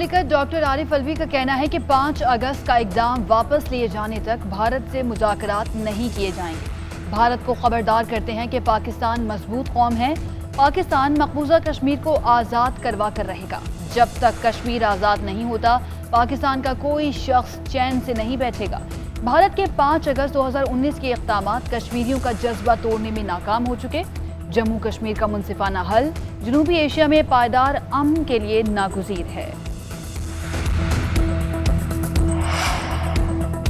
مملکت ڈاکٹر عارف الوی کا کہنا ہے کہ 5 اگست کا اقدام واپس لیے جانے تک بھارت سے مذاکرات نہیں کیے جائیں گے۔ بھارت کو خبردار کرتے ہیں کہ پاکستان مضبوط قوم ہے، پاکستان مقبوضہ کشمیر کو آزاد کروا کر رہے گا۔ جب تک کشمیر آزاد نہیں ہوتا، پاکستان کا کوئی شخص چین سے نہیں بیٹھے گا۔ بھارت کے 5 اگست 2019 کے اقدامات کشمیریوں کا جذبہ توڑنے میں ناکام ہو چکے۔ جموں کشمیر کا منصفانہ حل جنوبی ایشیا میں پائیدار امن کے لیے ناگزیر ہے۔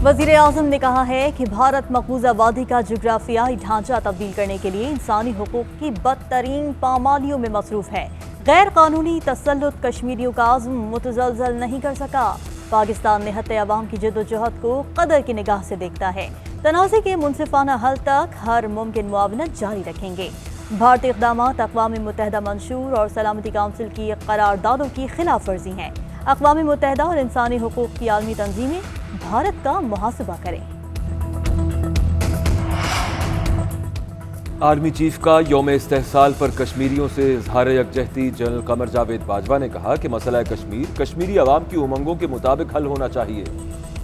وزیر اعظم نے کہا ہے کہ بھارت مقبوضہ وادی کا جغرافیائی ڈھانچہ تبدیل کرنے کے لیے انسانی حقوق کی بدترین پامالیوں میں مصروف ہے۔ غیر قانونی تسلط کشمیریوں کا عزم متزلزل نہیں کر سکا۔ پاکستان نہت عوام کی جدوجہد کو قدر کی نگاہ سے دیکھتا ہے۔ تنازع کے منصفانہ حل تک ہر ممکن معاونت جاری رکھیں گے۔ بھارتی اقدامات اقوام متحدہ منشور اور سلامتی کونسل کی قراردادوں کی خلاف ورزی ہیں۔ اقوام متحدہ اور انسانی حقوق کی عالمی تنظیمیں بھارت کا محاسبہ کریں۔ آرمی چیف کا یوم استحصال پر کشمیریوں سے اظہار یکجہتی۔ جنرل قمر جاوید باجوہ نے کہا کہ مسئلہ کشمیر کشمیری عوام کی امنگوں کے مطابق حل ہونا چاہیے۔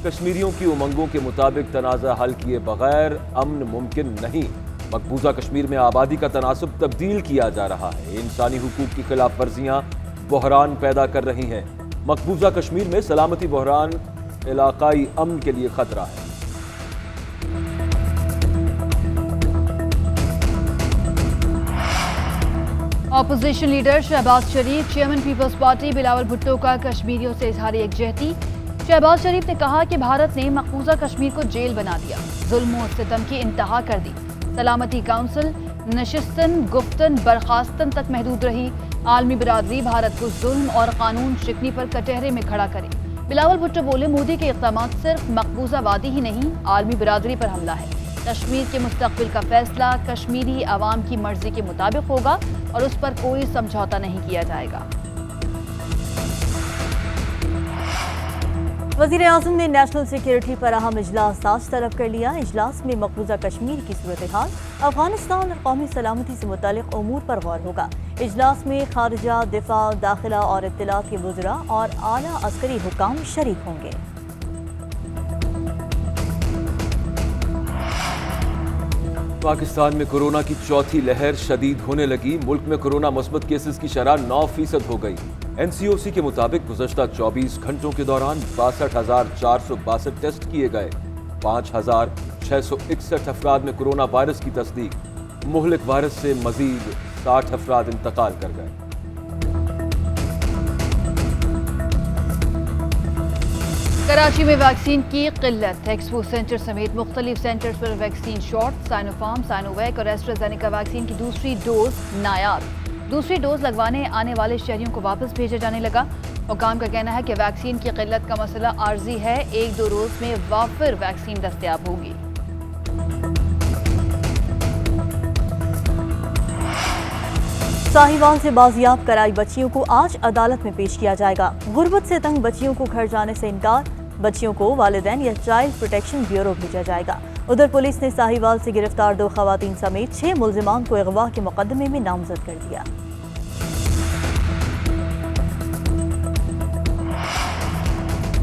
کشمیریوں کی امنگوں کے مطابق تنازع حل کیے بغیر امن ممکن نہیں۔ مقبوضہ کشمیر میں آبادی کا تناسب تبدیل کیا جا رہا ہے۔ انسانی حقوق کی خلاف ورزیاں بحران پیدا کر رہی ہیں۔ مقبوضہ کشمیر میں سلامتی بحران علاقائی امن کے لیے خطرہ ہے۔ Opposition leader Shahbaz Sharif, chairman Peoples Party Bilawal Bhutto کا کشمیریوں سے اظہار یکجہتی۔ شہباز شریف نے کہا کہ بھارت نے مقبوضہ کشمیر کو جیل بنا دیا، ظلم و ستم کی انتہا کر دی۔ سلامتی کونسل نشستن گفتن برخاستن تک محدود رہی۔ عالمی برادری بھارت کو ظلم اور قانون شکنی پر کٹہرے میں کھڑا کرے۔ بلاول بھٹو بولے، مودی کے اقدامات صرف مقبوضہ وادی ہی نہیں، عالمی برادری پر حملہ ہے۔ کشمیر کے مستقبل کا فیصلہ کشمیری عوام کی مرضی کے مطابق ہوگا اور اس پر کوئی سمجھوتا نہیں کیا جائے گا۔ وزیر اعظم نے نیشنل سیکیورٹی پر اہم اجلاس آج طلب کر لیا۔ اجلاس میں مقبوضہ کشمیر کی صورتحال، افغانستان اور قومی سلامتی سے متعلق امور پر غور ہوگا۔ اجلاس میں خارجہ، دفاع، داخلہ اور اطلاعات کے وزراء اور اعلیٰ عسکری حکام شریک ہوں گے۔ پاکستان میں کورونا کی چوتھی لہر شدید ہونے لگی۔ ملک میں کورونا مثبت کیسز کی شرح 9% ہو گئی۔ NCOC کے مطابق گزشتہ 24 گھنٹوں کے دوران 62,462 ٹیسٹ کیے گئے۔ 5,661 افراد میں کورونا وائرس کی تصدیق۔ مہلک وائرس سے مزید 60 افراد انتقال کر گئے۔ کراچی میں ویکسین کی قلت، ایکسپو سینٹر سمیت مختلف سینٹرز پر vaccine short. Sinopharm, Sinovac اور ایسٹرازینیکا ویکسین کی دوسری ڈوز نایاب۔ دوسری ڈوز لگوانے آنے والے شہریوں کو واپس بھیجا جانے لگا۔ حکام کا کہنا ہے کہ ویکسین کی قلت کا مسئلہ عارضی ہے، 1-2 روز میں وافر ویکسین دستیاب ہوگی۔ ساہیوال سے بازیاب کرائی بچیوں کو آج عدالت میں پیش کیا جائے گا۔ غربت سے تنگ بچیوں کو گھر جانے سے انکار، بچیوں کو والدین یا چائلڈ پروٹیکشن بیورو بھیجا جائے گا۔ ادھر پولیس نے ساہیوال سے گرفتار 2 خواتین سمیت 6 ملزمان کو اغوا کے مقدمے میں نامزد کر دیا۔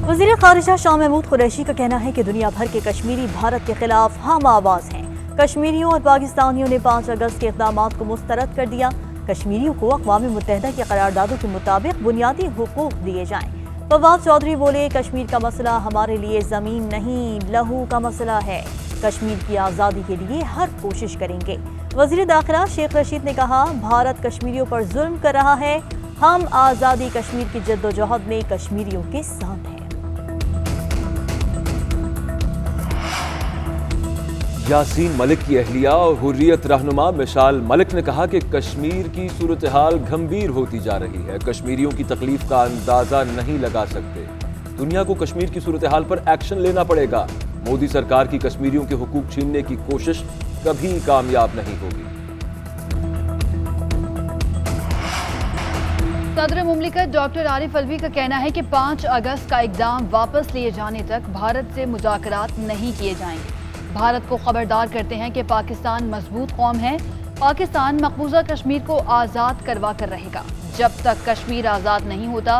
وزیر خارجہ شاہ محمود قریشی کا کہنا ہے کہ دنیا بھر کے کشمیری بھارت کے خلاف ہم آواز ہیں۔ کشمیریوں اور پاکستانیوں نے 5 اگست کے اقدامات کو مسترد کر دیا۔ کشمیریوں کو اقوام متحدہ کی قراردادوں کے مطابق بنیادی حقوق دیے جائیں۔ فواد چودھری بولے، کشمیر کا مسئلہ ہمارے لیے زمین نہیں، لہو کا مسئلہ ہے۔ کشمیر کی آزادی کے لیے ہر کوشش کریں گے۔ وزیر داخلہ شیخ رشید نے کہا، بھارت کشمیریوں پر ظلم کر رہا ہے، ہم آزادی کشمیر کی جدوجہد میں کشمیریوں کے ساتھ ہیں۔ یاسین ملک کی اہلیہ اور حریت رہنما مشال ملک نے کہا کہ کشمیر کی صورتحال گھمبیر ہوتی جا رہی ہے۔ کشمیریوں کی تکلیف کا اندازہ نہیں لگا سکتے۔ دنیا کو کشمیر کی صورتحال پر ایکشن لینا پڑے گا۔ مودی سرکار کی کشمیریوں کے حقوق چھیننے کی کوشش کبھی کامیاب نہیں ہوگی۔ صدر مملکت ڈاکٹر عارف الوی کا کہنا ہے کہ 5 اگست کا اقدام واپس لیے جانے تک بھارت سے مذاکرات نہیں کیے جائیں گے۔ بھارت کو خبردار کرتے ہیں کہ پاکستان مضبوط قوم ہے، پاکستان مقبوضہ کشمیر کو آزاد کروا کر رہے گا۔ جب تک کشمیر آزاد نہیں ہوتا،